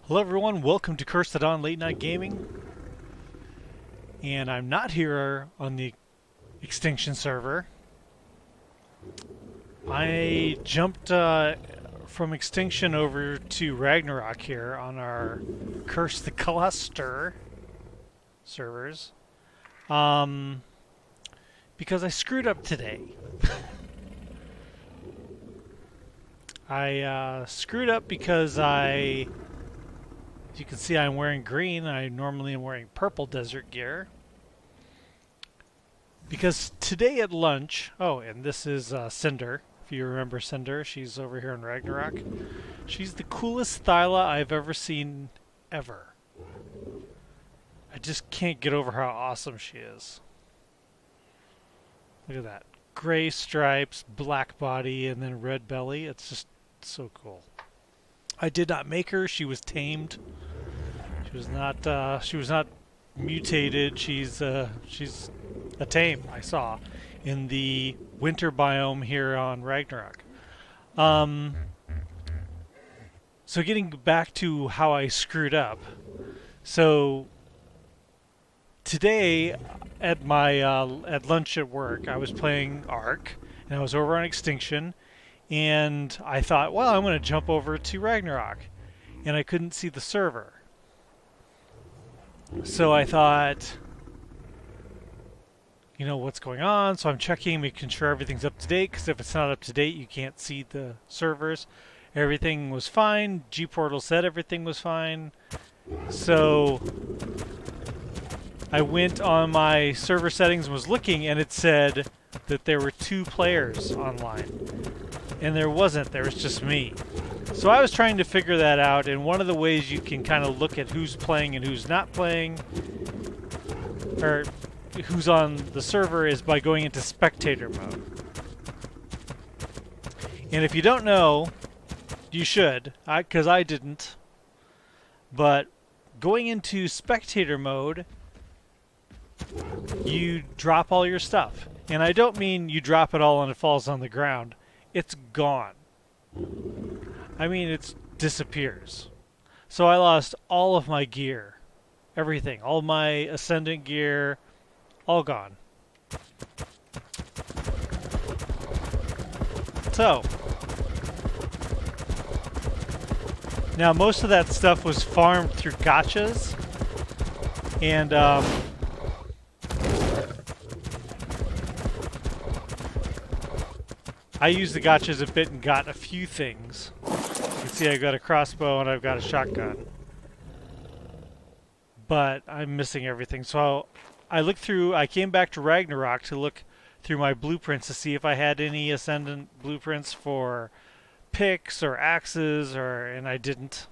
Hello everyone, welcome to Curse the Dawn Late Night Gaming. And I'm not here on the Extinction server. I jumped from Extinction over to Ragnarok here on our Curse the Cluster servers. Because I screwed up today. I screwed up because as you can see, I'm wearing green. I normally am wearing purple desert gear. Because today at lunch... Oh, and this is Cinder. If you remember Cinder, she's over here in Ragnarok. She's the coolest Thyla I've ever seen, ever. I just can't get over how awesome she is. Look at that. Gray stripes, black body, and then red belly. It's just so cool. I did not make her. She was tamed. She was not mutated. She's a tame, I saw, in the winter biome here on Ragnarok. So getting back to how I screwed up. So today at my at lunch at work, I was playing ARK, and I was over on Extinction, and I thought, well, I'm going to jump over to Ragnarok, and I couldn't see the server. So I thought, you know, what's going on? So I'm checking, making sure everything's up to date, because if it's not up to date, you can't see the servers. Everything was fine. G-Portal said everything was fine. So I went on my server settings and was looking, and it said that there were 2 players online. And there wasn't. There was just me. So I was trying to figure that out, and one of the ways you can kind of look at who's playing and who's not playing, or who's on the server, is by going into spectator mode. And if you don't know, you should, because I didn't. But going into spectator mode, you drop all your stuff. And I don't mean you drop it all and it falls on the ground. It's gone. I mean, it disappears. So I lost all of my gear. Everything. All my Ascendant gear. All gone. So. Now, most of that stuff was farmed through gotchas. And, I used the gotchas a bit and got a few things. You can see I got a crossbow and I've got a shotgun. But I'm missing everything. So I came back to Ragnarok to look through my blueprints to see if I had any Ascendant blueprints for picks or axes, and I didn't.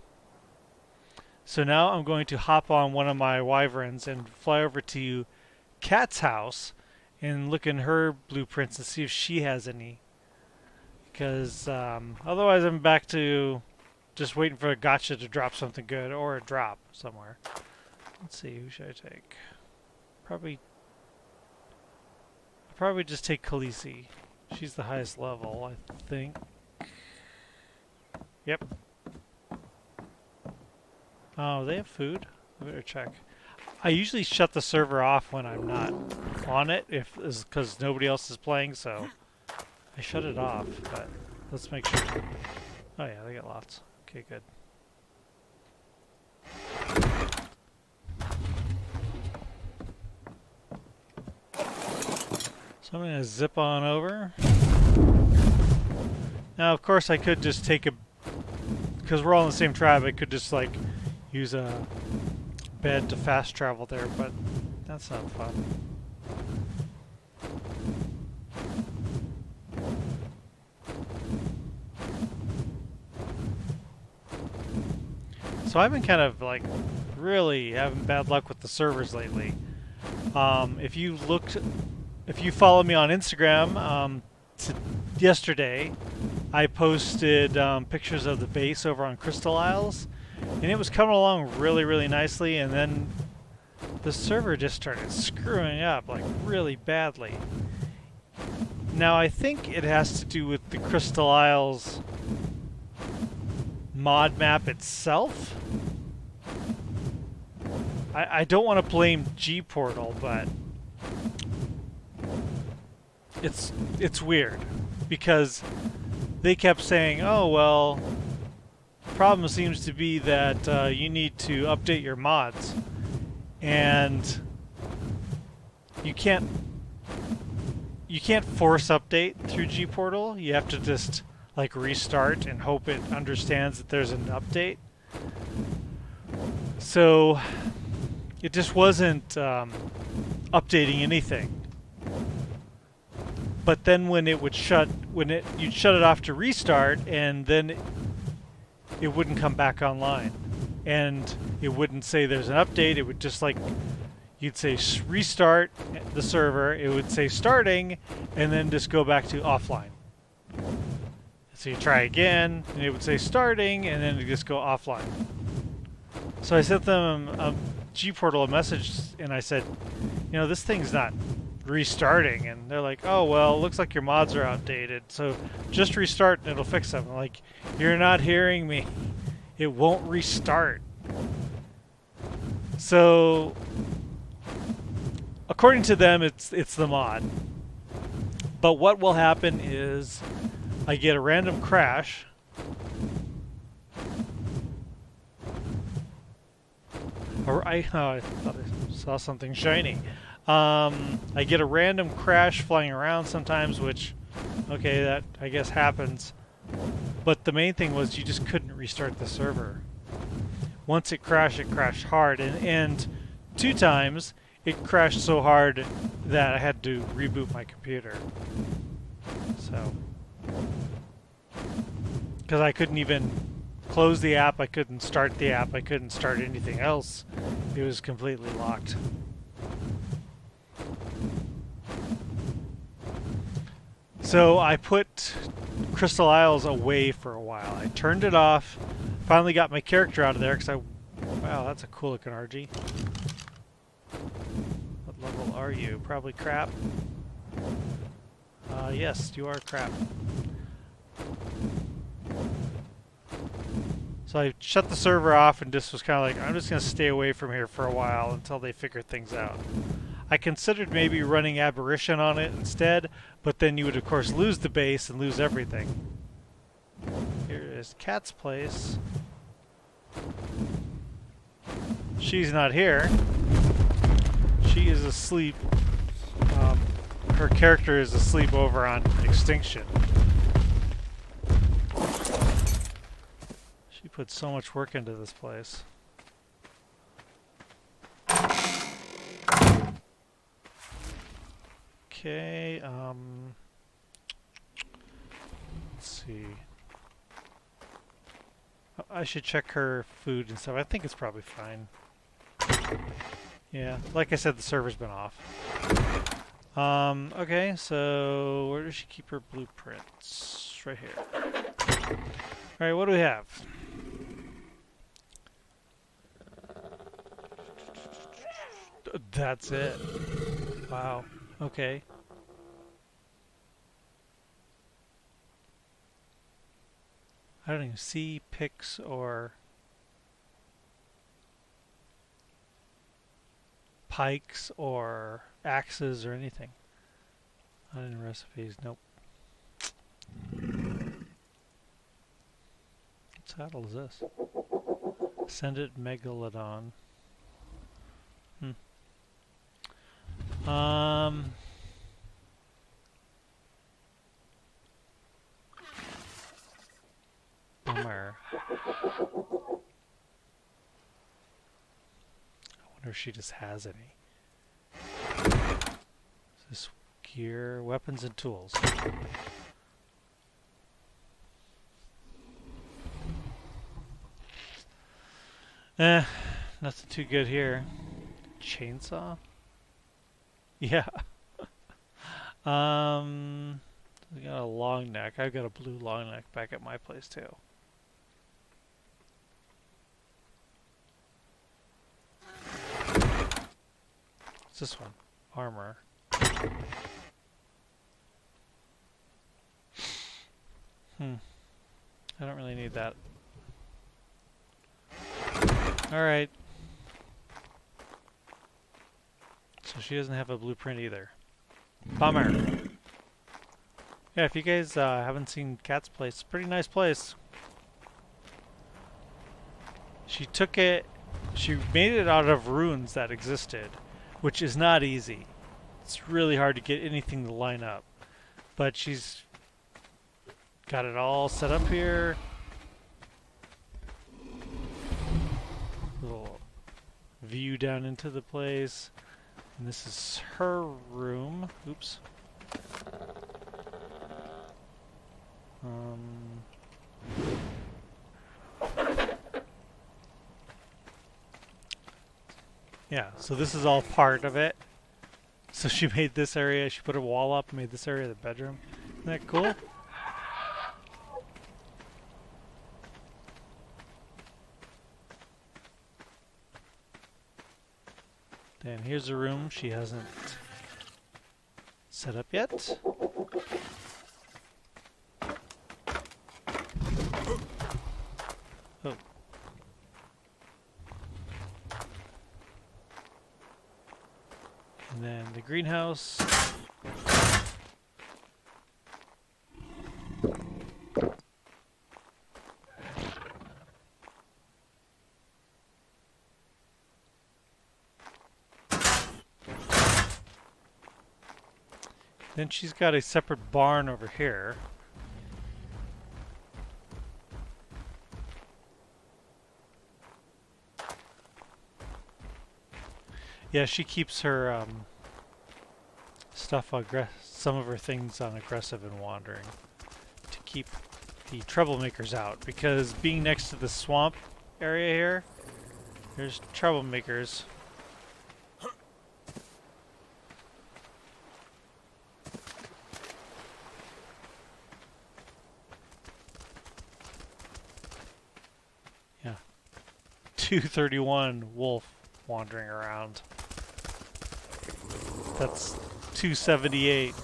So now I'm going to hop on one of my wyverns and fly over to Kat's house and look in her blueprints and see if she has any. Because otherwise I'm back to just waiting for a gotcha to drop something good, or a drop somewhere. Let's see, who should I take? Probably just take Khaleesi. She's the highest level, I think. Yep. Oh, they have food? I better check. I usually shut the server off when I'm not on it, because nobody else is playing, so I shut it off, but let's make sure. Oh yeah, they got lots. Okay, good. So I'm going to zip on over. Now, of course, I could just take because we're all in the same tribe, I could just, like, use a bed to fast travel there, but that's not fun. So I've been kind of, like, really having bad luck with the servers lately. If you follow me on Instagram, yesterday I posted pictures of the base over on Crystal Isles, and it was coming along really, really nicely, and then the server just started screwing up, like, really badly. Now, I think it has to do with the Crystal Isles mod map itself, I don't want to blame G-Portal, but it's weird because they kept saying, "Oh well, problem seems to be that you need to update your mods, and you can't force update through G-Portal. You have to just like restart and hope it understands that there's an update." So it just wasn't updating anything. But then when it would you'd shut it off to restart, and then it wouldn't come back online, and it wouldn't say there's an update. It would just like, you'd say restart the server, it would say starting, and then just go back to offline. So you try again, and it would say starting, and then it just go offline. So I sent them G-Portal a message, and I said, you know, this thing's not restarting. And they're like, oh, well, it looks like your mods are outdated, so just restart and it'll fix them. I'm like, you're not hearing me. It won't restart. So according to them, it's the mod. But what will happen is I get a random crash. Or I thought I saw something shiny. I get a random crash flying around sometimes, which, okay, that I guess happens. But the main thing was you just couldn't restart the server. Once it crashed hard. And 2 times it crashed so hard that I had to reboot my computer. So, because I couldn't even close the app, I couldn't start the app, I couldn't start anything else. It was completely locked. So I put Crystal Isles away for a while. I turned it off, finally got my character out of there because wow, that's a cool looking RG. What level are you? Probably crap. Yes, you are crap. So I shut the server off and just was kind of like, I'm just going to stay away from here for a while until they figure things out. I considered maybe running Aberration on it instead, but then you would of course lose the base and lose everything. Here is Cat's place. She's not here. She is asleep. Her character is asleep over on Extinction. She put so much work into this place. Okay, let's see. I should check her food and stuff. I think it's probably fine. Yeah, like I said, the server's been off. Okay, so where does she keep her blueprints? Right here. Alright, what do we have? That's it. Wow. Okay. I don't even see picks or pikes or axes or anything. Not in recipes, nope. What saddle is this? Ascended Megalodon. Bummer. I wonder if she just has any. Is this gear, weapons, and tools? Nothing too good here. Chainsaw? Yeah. We got a long neck. I've got a blue long neck back at my place too. What's this one? Armor. I don't really need that. Alright. So she doesn't have a blueprint either. Bummer. Yeah, if you guys haven't seen Kat's place, it's a pretty nice place. She took it, she made it out of ruins that existed, which is not easy. It's really hard to get anything to line up. But she's got it all set up here. Little view down into the place. And this is her room. Oops. Yeah, so this is all part of it. So she made this area, she put a wall up, made this area the bedroom. Isn't that cool? Then here's a room she hasn't set up yet. Oh. And then the greenhouse. Then she's got a separate barn over here. Yeah, she keeps her stuff some of her things on aggressive and wandering to keep the troublemakers out, because being next to the swamp area here, there's troublemakers. Yeah. 231 wolf wandering around. That's 278. I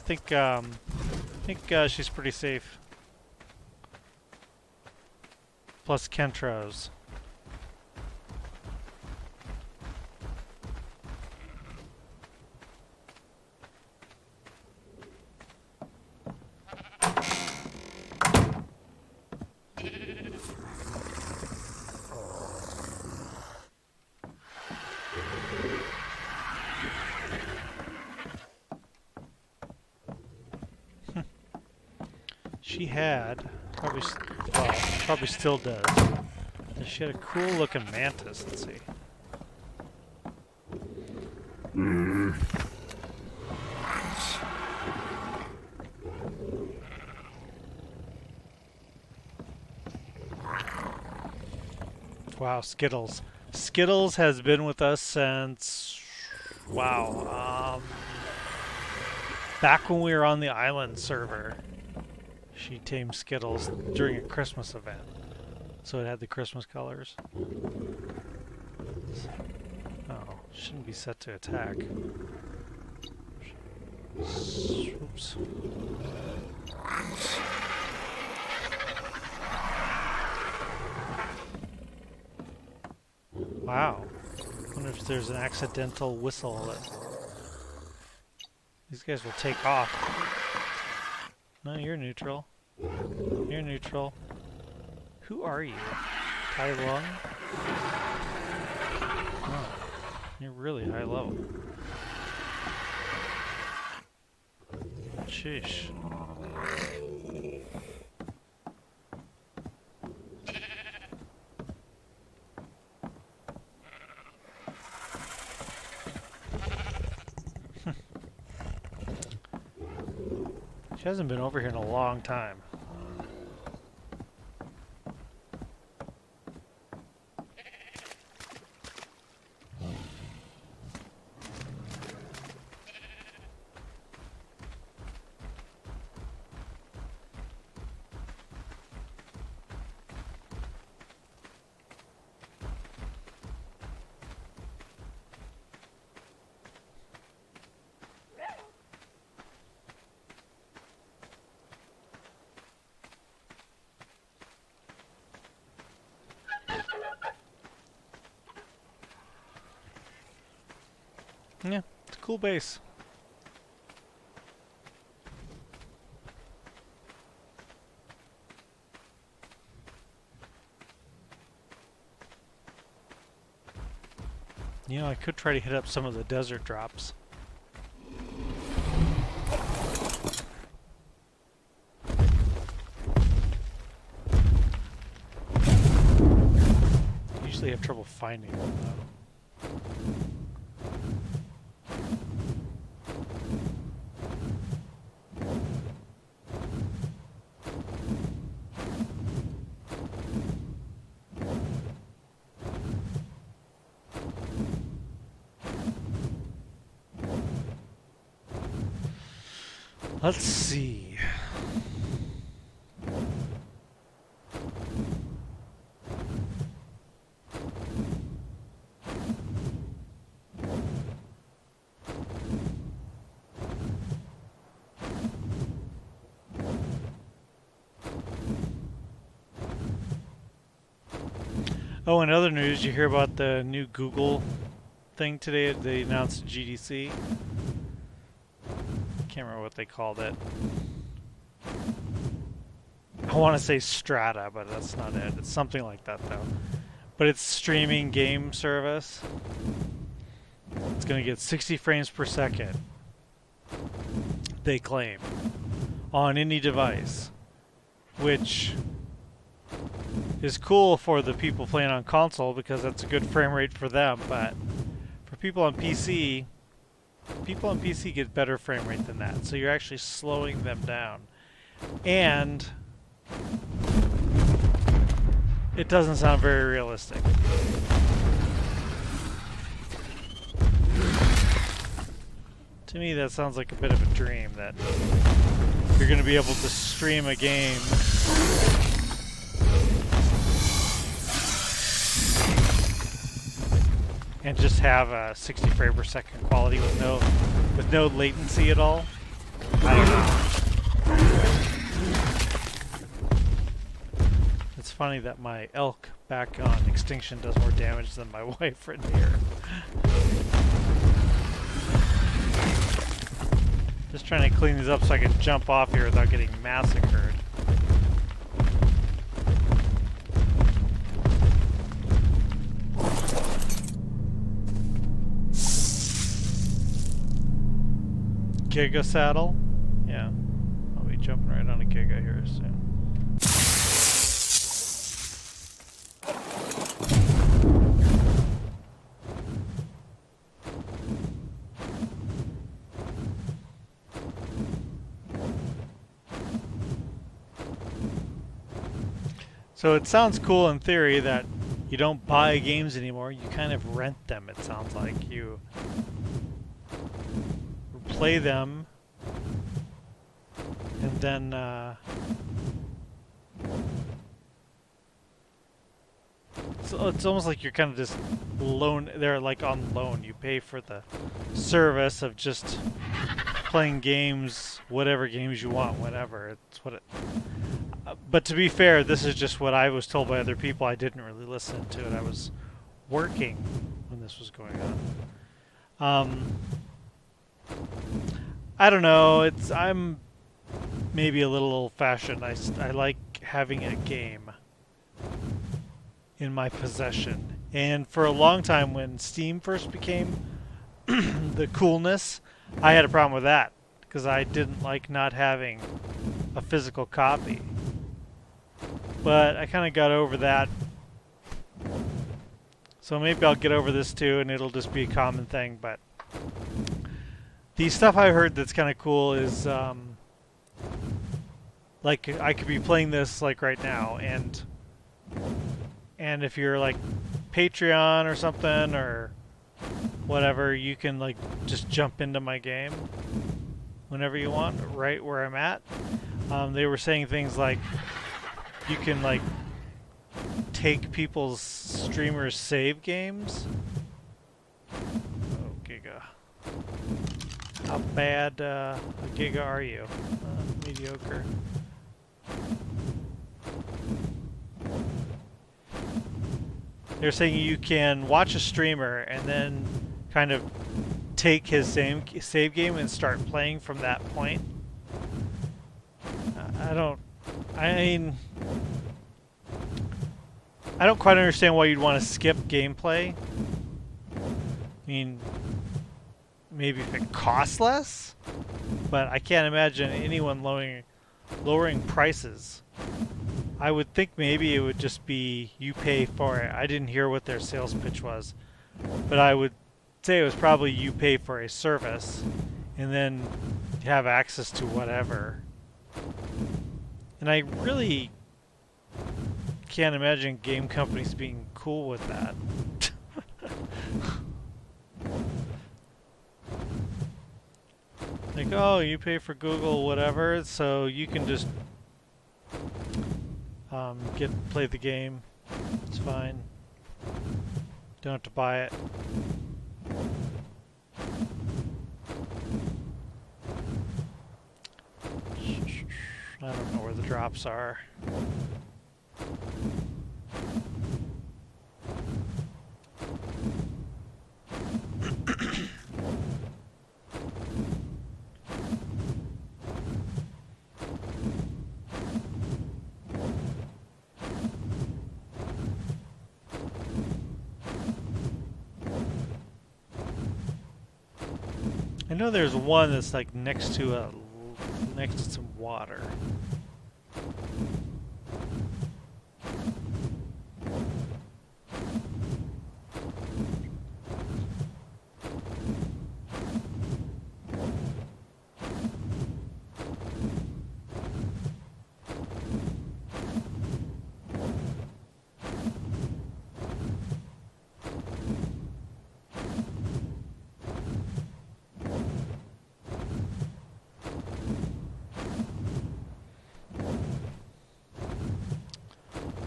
think she's pretty safe. Plus Kentros. She had, probably still does. She had a cool looking mantis, let's see. Wow, Skittles. Skittles has been with us since, wow, back when we were on the island server. She tamed Skittles during a Christmas event. So it had the Christmas colors. Oh, shouldn't be set to attack. Oops. Wow. I wonder if there's an accidental whistle that these guys will take off. No, you're neutral. You're neutral. Who are you? Tai Lung? Oh, you're really high level. Sheesh. She hasn't been over here in a long time. Yeah, it's a cool base. You know, I could try to hit up some of the desert drops. Usually have trouble finding them though. Let's see. Oh, in other news, you hear about the new Google thing today? They announced GDC. Can't remember what they called it. I want to say Strata, but that's not it. It's something like that, though. But it's streaming game service. It's going to get 60 frames per second, they claim, on any device, which is cool for the people playing on console because that's a good frame rate for them, but for people on PC get better frame rate than that, so you're actually slowing them down. And it doesn't sound very realistic. To me, that sounds like a bit of a dream that you're going to be able to stream a game and just have a 60 frame per second quality with no latency at all. I don't know. It's funny that my elk back on Extinction does more damage than my wife right here. Just trying to clean these up so I can jump off here without getting massacred. Giga saddle? Yeah. I'll be jumping right on a Giga here soon. So it sounds cool in theory that you don't buy games anymore, you kind of rent them, it sounds like. You play them, and then so it's almost like you're kind of just they're like on loan. You pay for the service of just playing games, whatever games you want, whenever. It's what it... but to be fair, this is just what I was told by other people. I didn't really listen to it. I was working when this was going on. I don't know. I'm maybe a little old-fashioned. I like having a game in my possession. And for a long time, when Steam first became the coolness, I had a problem with that because I didn't like not having a physical copy. But I kind of got over that. So maybe I'll get over this too, and it'll just be a common thing. But the stuff I heard that's kind of cool is, like, I could be playing this like right now, and if you're like Patreon or something or whatever, you can like just jump into my game whenever you want, right where I'm at. They were saying things like you can like take people's streamers' save games. Oh, Giga. How bad a Giga are you? Mediocre. They're saying you can watch a streamer and then kind of take his save game and start playing from that point. I don't. I mean, I don't quite understand why you'd want to skip gameplay. I mean, maybe if it costs less, but I can't imagine anyone lowering prices. I would think maybe it would just be you pay for it. I didn't hear what their sales pitch was, but I would say it was probably you pay for a service and then have access to whatever. And I really can't imagine game companies being cool with that. Like, oh, you pay for Google whatever, so you can just play the game. It's fine. Don't have to buy it. I don't know where the drops are. I know there's one that's like next to some water.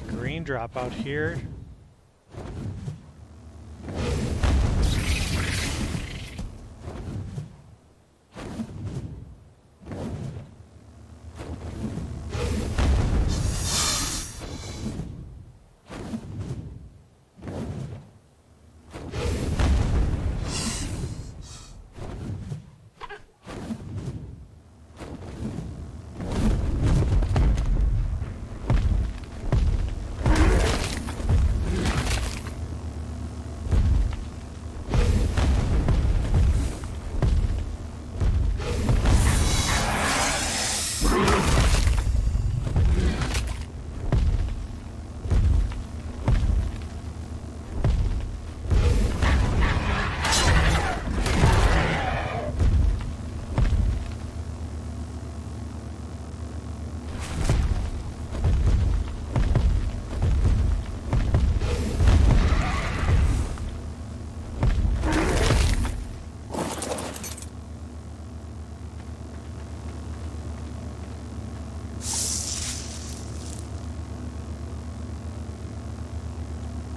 Green drop out here.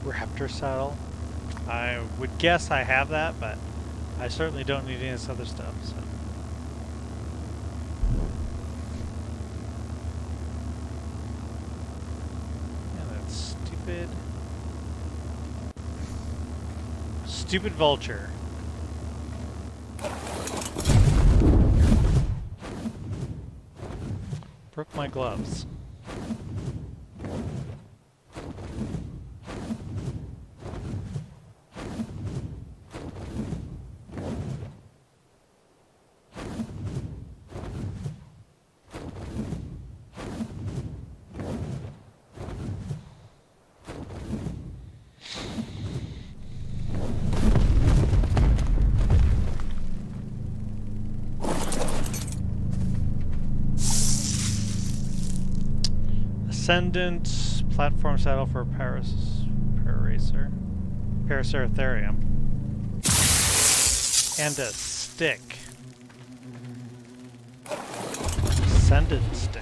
Raptor saddle. I would guess I have that, but I certainly don't need any of this other stuff. So. Yeah, that's stupid vulture. Broke my gloves. Ascendant platform saddle for Paraceratherium. And a stick. Ascendant stick.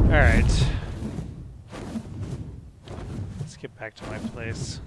Alright. Let's get back to my place.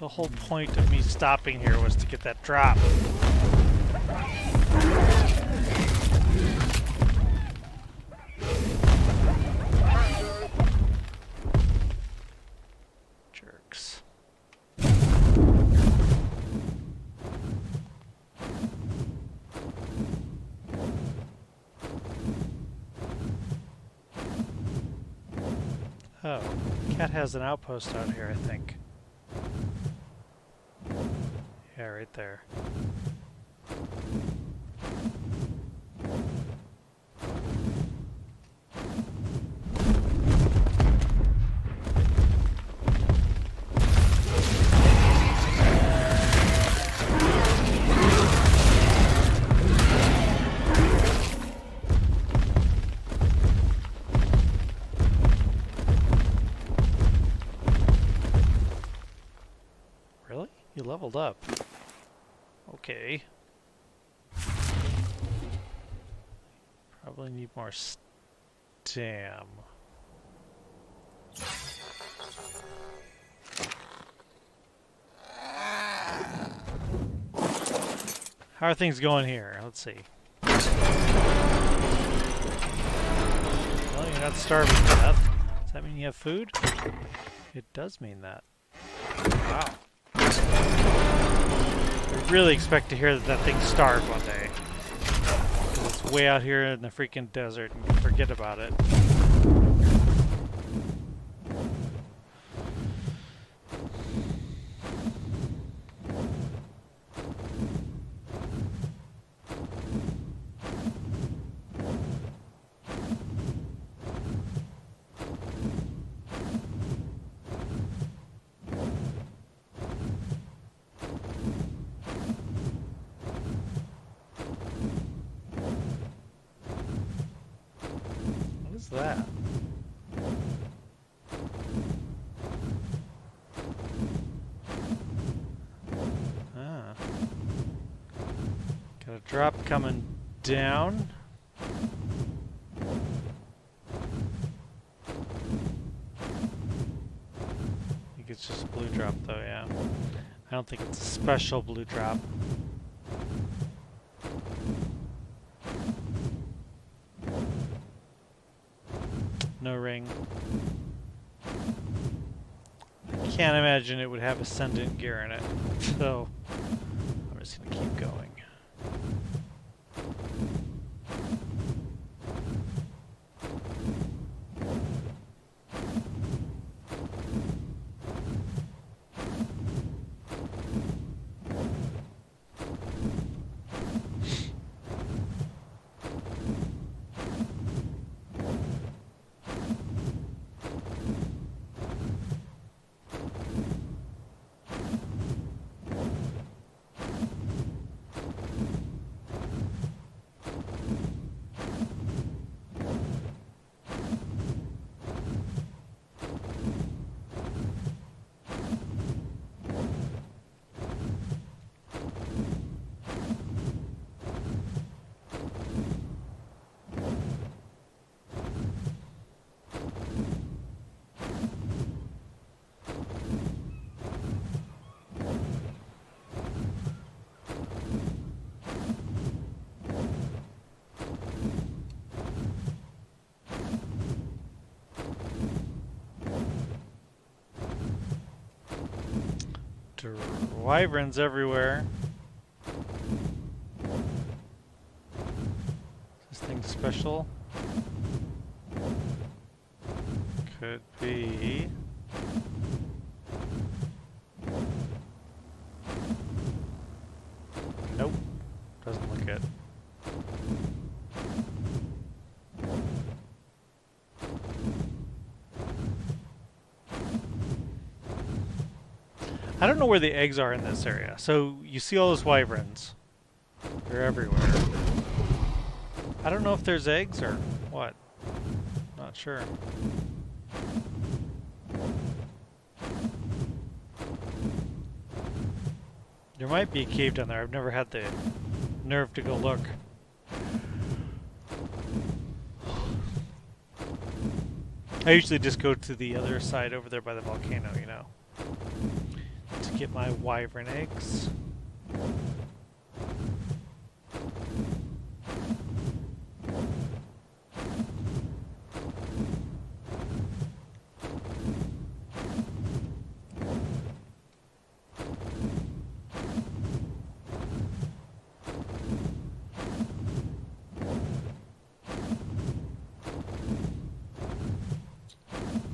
The whole point of me stopping here was to get that drop. Jerks. Oh, cat has an outpost out here, I think. Yeah, right there. Really? You leveled up. Okay. Probably need more stam. How are things going here? Let's see. Well, you're not starving to death. Does that mean you have food? It does mean that. Wow. I really expect to hear that that thing's starved one day. Because it's way out here in the freaking desert and you forget about it. What is that? Ah. Got a drop coming down. I think it's just a blue drop though, yeah. I don't think it's a special blue drop. No ring. I can't imagine it would have Ascendant gear in it, so I'm just gonna keep going. Wyverns everywhere. Is this thing special? Could be. Nope. Doesn't look it. I don't know where the eggs are in this area. So you see all those wyverns. They're everywhere. I don't know if there's eggs or what. Not sure. There might be a cave down there. I've never had the nerve to go look. I usually just go to the other side over there by the volcano, you know. to get my wyvern eggs.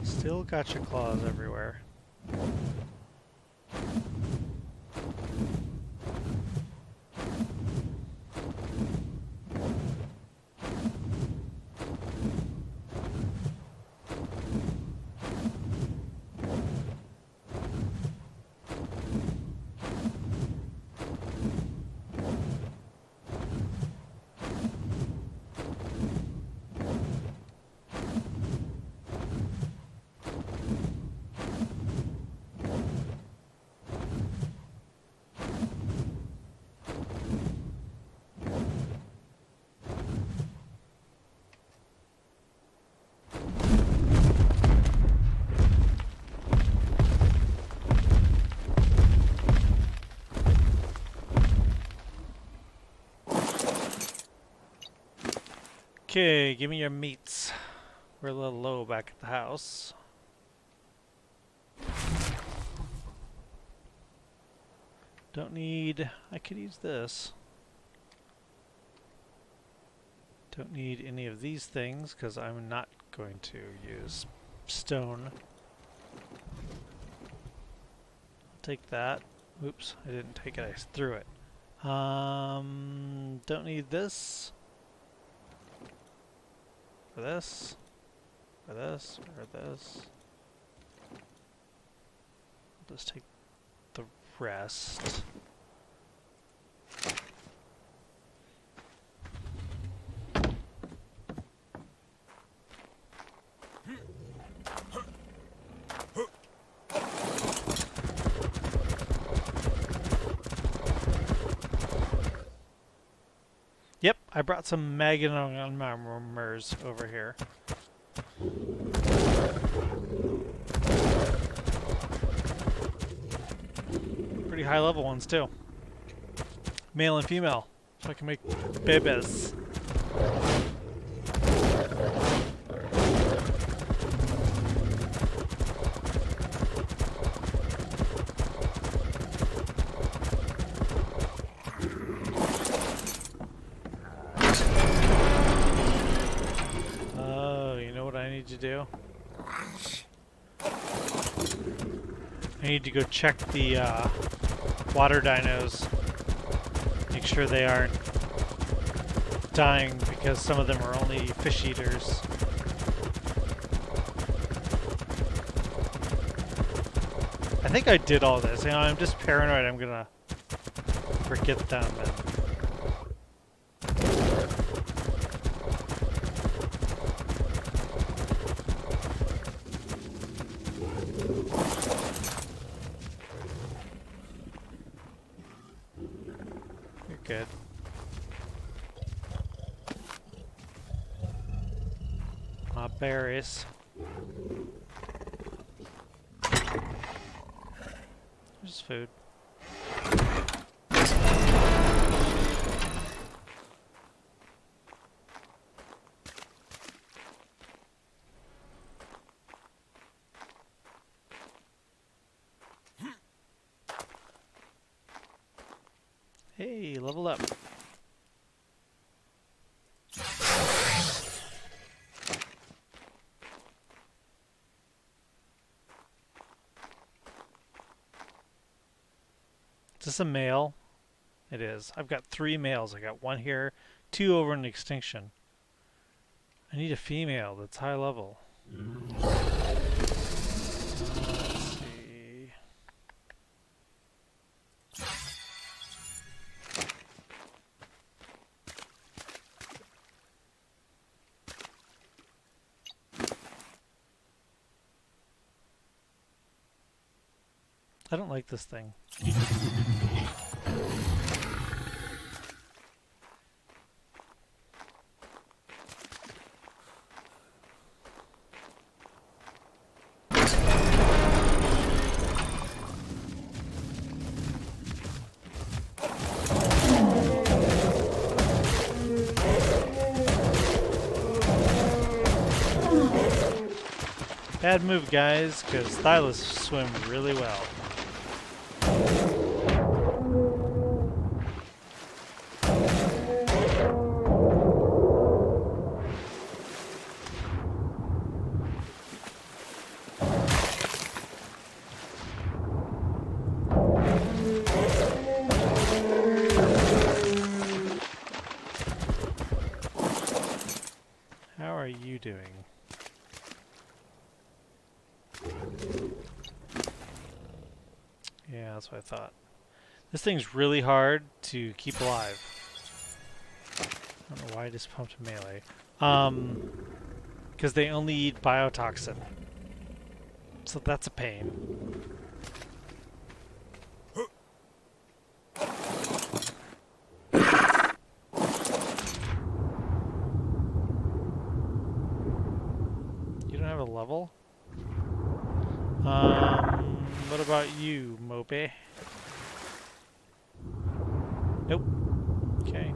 Still got your claws everywhere. Okay, give me your meats. We're a little low back at the house. Don't need... I could use this. Don't need any of these things because I'm not going to use stone. I'll take that. Oops, I didn't take it, I threw it. Don't need this. For this, for this, for this. I'll just take the rest. Yep, I brought some magnomers over here. Pretty high level ones too. Male and female, so I can make babies. To do. I need to go check the water dinos. Make sure they aren't dying because some of them are only fish eaters. I think I did all this. You know, I'm just paranoid I'm gonna forget them. Good. Berries. There's food. Hey, level up. Is this a male? It is. I've got 3 males. I got 1 here, 2 over in Extinction. I need a female that's high level. Let's see. I don't like this thing. Bad move, guys, because Thylas swim really well. How are you doing? Yeah, that's what I thought. This thing's really hard to keep alive. I don't know why I just pumped melee. Because they only eat biotoxin. So that's a pain. You don't have a level? What about you, Mope? Nope. Okay.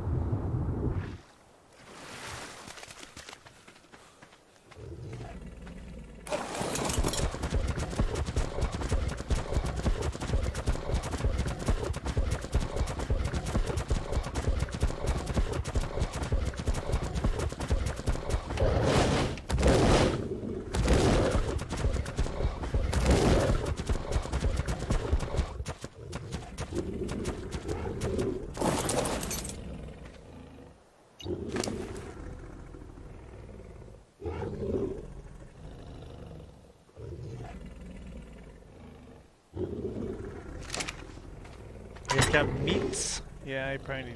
You guys got meats? Yeah, I probably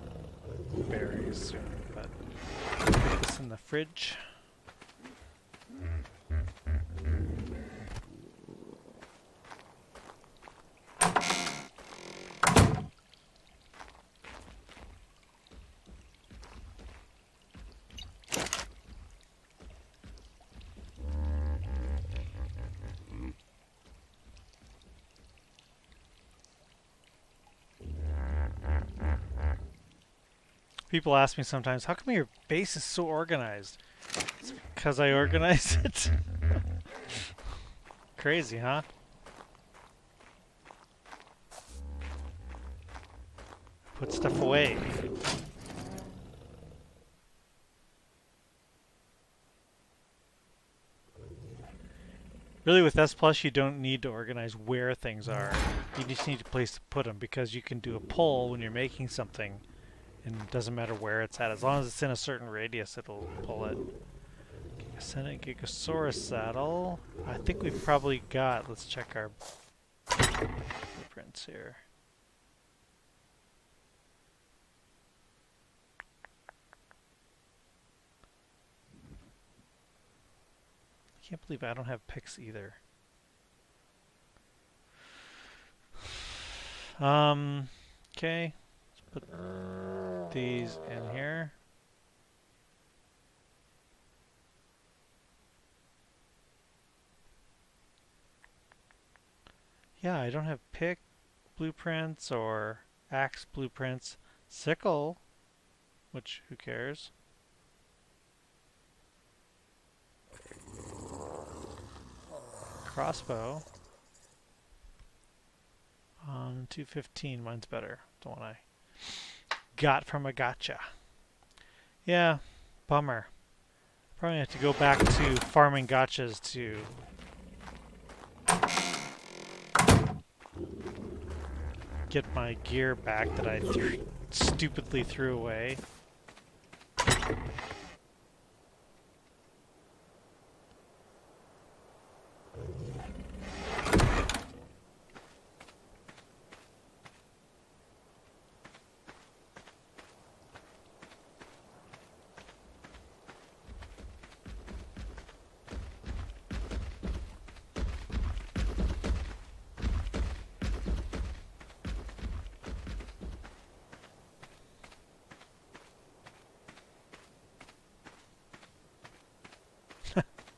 need berries soon, but put this in the fridge. People ask me sometimes, how come your base is so organized? It's because I organize it. Crazy, huh? Put stuff away. Really, with S Plus, you don't need to organize where things are. You just need a place to put them, because you can do a pull when you're making something. And it doesn't matter where it's at. As long as it's in a certain radius, it'll pull it. Gigasenic Gigasaurus saddle. I think we've probably got... Let's check our blueprints here. I can't believe I don't have picks either. Okay. Let's put these in here. Yeah, I don't have pick blueprints or axe blueprints. Sickle, which who cares? Crossbow. 215, mine's better. The one I got from a gotcha. Yeah, bummer. Probably have to go back to farming gotchas to get my gear back that I stupidly threw away.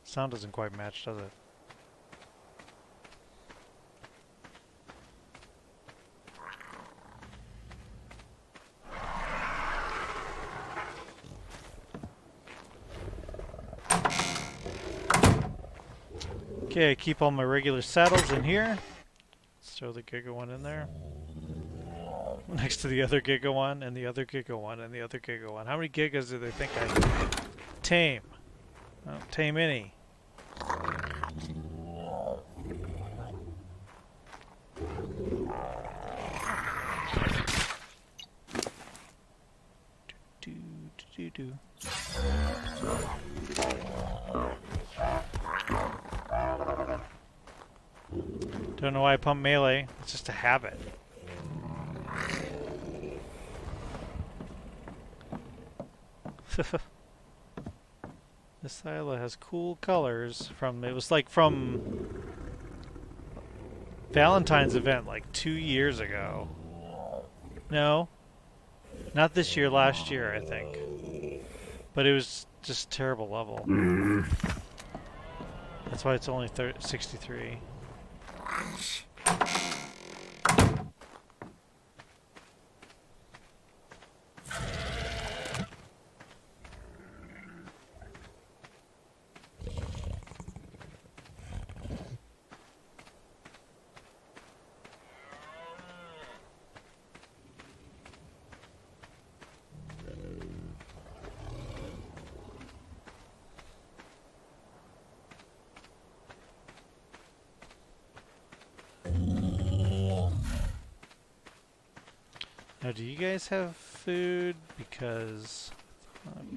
Sound doesn't quite match, does it? Okay, keep all my regular saddles in here. Let's throw the Giga one in there. Next to the other Giga one, and the other Giga one, and the other Giga one. How many Gigas do they think I tame? I don't tame any. Do. Don't know why I pump melee. It's just a habit. This silo has cool colors from, it was like from Valentine's event like 2 years ago. No, not this year, last year I think. But it was just terrible level. That's why it's only 63. Now, do you guys have food? Because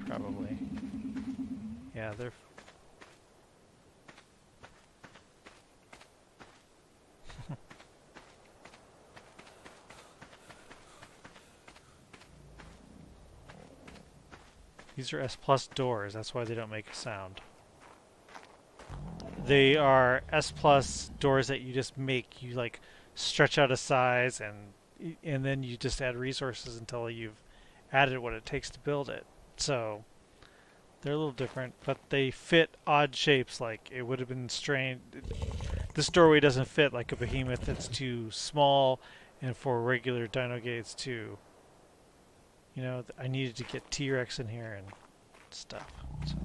probably. Yeah, they're. These are S+ doors. That's why they don't make a sound. They are S+ doors that you just make. You like stretch out a size and then you just add resources until you've added what it takes to build it. So they're a little different, but they fit odd shapes. Like it would have been strange. This doorway doesn't fit like a behemoth that's too small, and for regular dino gates too. You know, I needed to get T-Rex in here and stuff. So.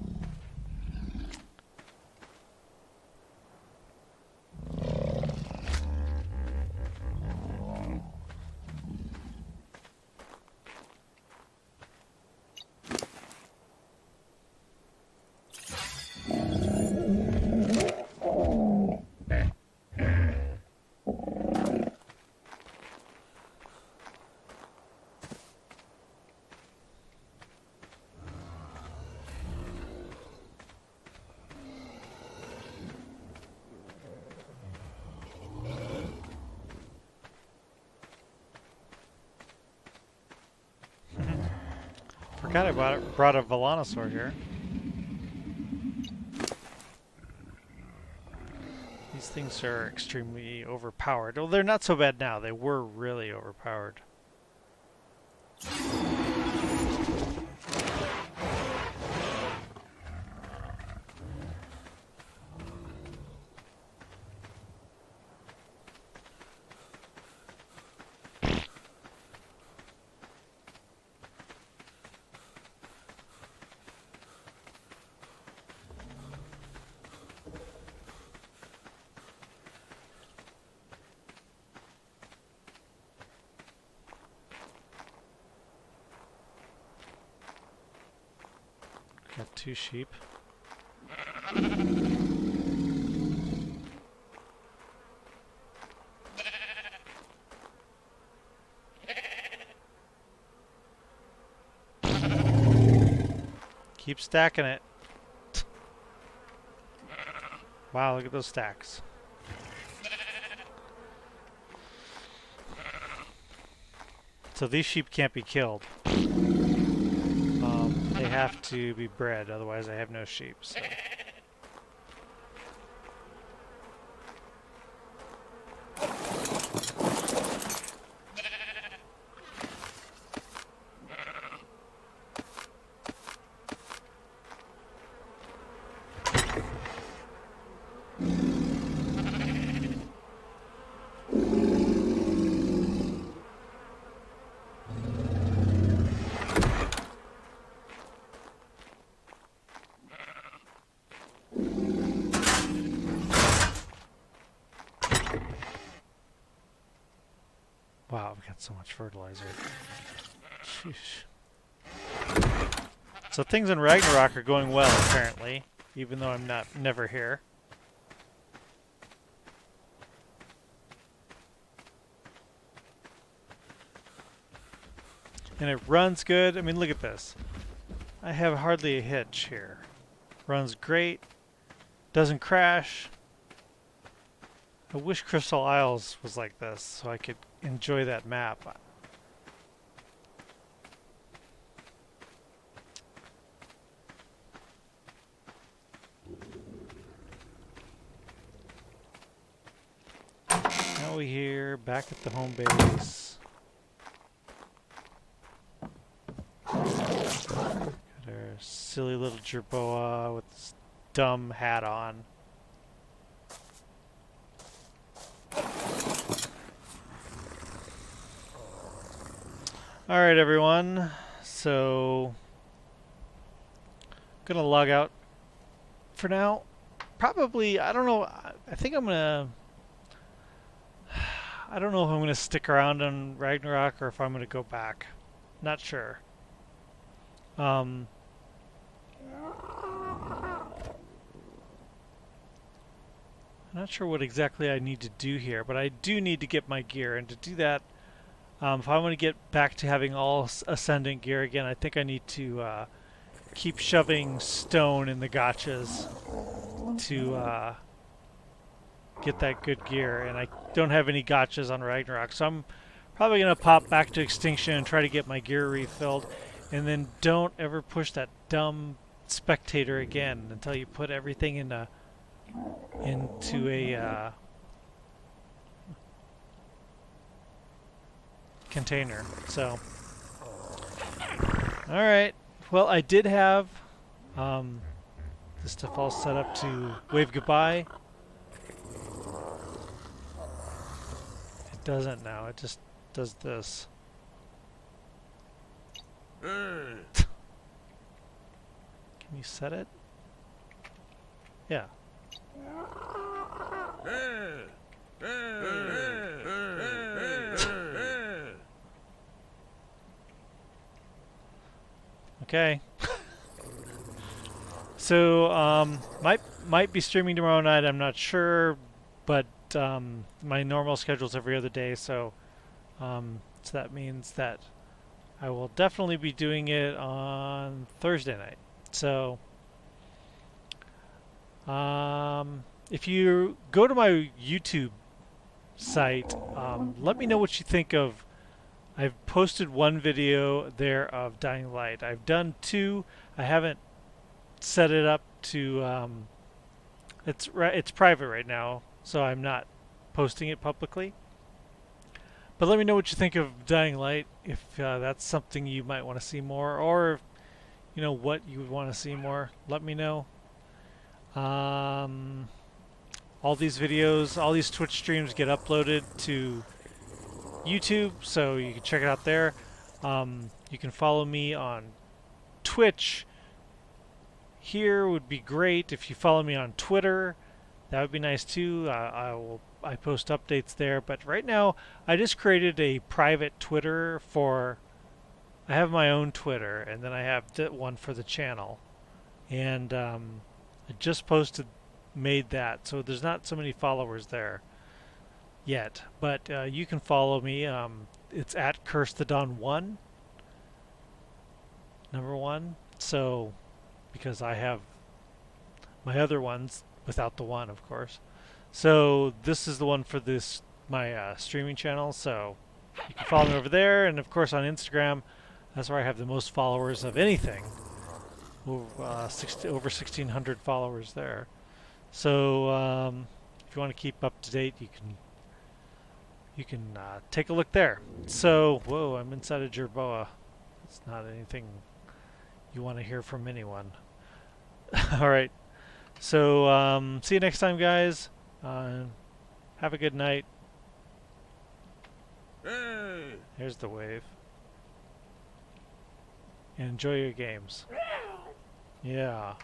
Forgot I brought a Volanosaur here. These things are extremely overpowered. Well, they're not so bad now. They were really overpowered. Got 2 sheep. Keep stacking it. Wow, look at those stacks. So these sheep can't be killed. They have to be bred, otherwise I have no sheep. So. Wow, I've got so much fertilizer. Sheesh. So things in Ragnarok are going well, apparently, even though I'm never here. And it runs good. I mean, look at this. I have hardly a hitch here. Runs great. Doesn't crash. I wish Crystal Isles was like this so I could enjoy that map. Now we're here, back at the home base. Got our silly little jerboa with this dumb hat on. Alright everyone, so I'm gonna log out for now. Probably, I don't know, I think I'm gonna, I don't know if I'm gonna stick around on Ragnarok or if I'm gonna go back. Not sure. I'm not sure what exactly I need to do here, but I do need to get my gear, and to do that, if I want to get back to having all Ascendant gear again, I think I need to keep shoving stone in the gotchas to get that good gear, and I don't have any gotchas on Ragnarok, so I'm probably going to pop back to Extinction and try to get my gear refilled, and then don't ever push that dumb spectator again until you put everything into a container. So, alright, well, I did have this stuff all set up to wave goodbye. It doesn't now, it just does this. Can you set it? Yeah. Okay. So might be streaming tomorrow night. I'm not sure, but my normal schedule's every other day, so that means that I will definitely be doing it on Thursday night. So if you go to my YouTube site, let me know what you think of. I've posted one video there of Dying Light. I've done two. I haven't set it up to. It's private right now, so I'm not posting it publicly. But let me know what you think of Dying Light. If that's something you might want to see more, or you know what you would want to see more. Let me know. All these videos, all these Twitch streams get uploaded to YouTube, so you can check it out there. You can follow me on Twitch. Here would be great if you follow me on Twitter. That would be nice too. I post updates there, but right now I just created a private Twitter for. I have my own Twitter, and then I have one for the channel, and I just made that, so there's not so many followers there yet, but you can follow me. It's at CurseTheDawn1, #1. So, because I have my other ones without the 1, of course. So this is the one for my streaming channel. So you can follow me over there, and of course on Instagram, that's where I have the most followers of anything. Over 1,600 followers there. So if you want to keep up to date, you can take a look there. So, whoa, I'm inside a jerboa. It's not anything you want to hear from anyone. All right. So, see you next time, guys. Have a good night. Here's the wave. And enjoy your games. Yeah.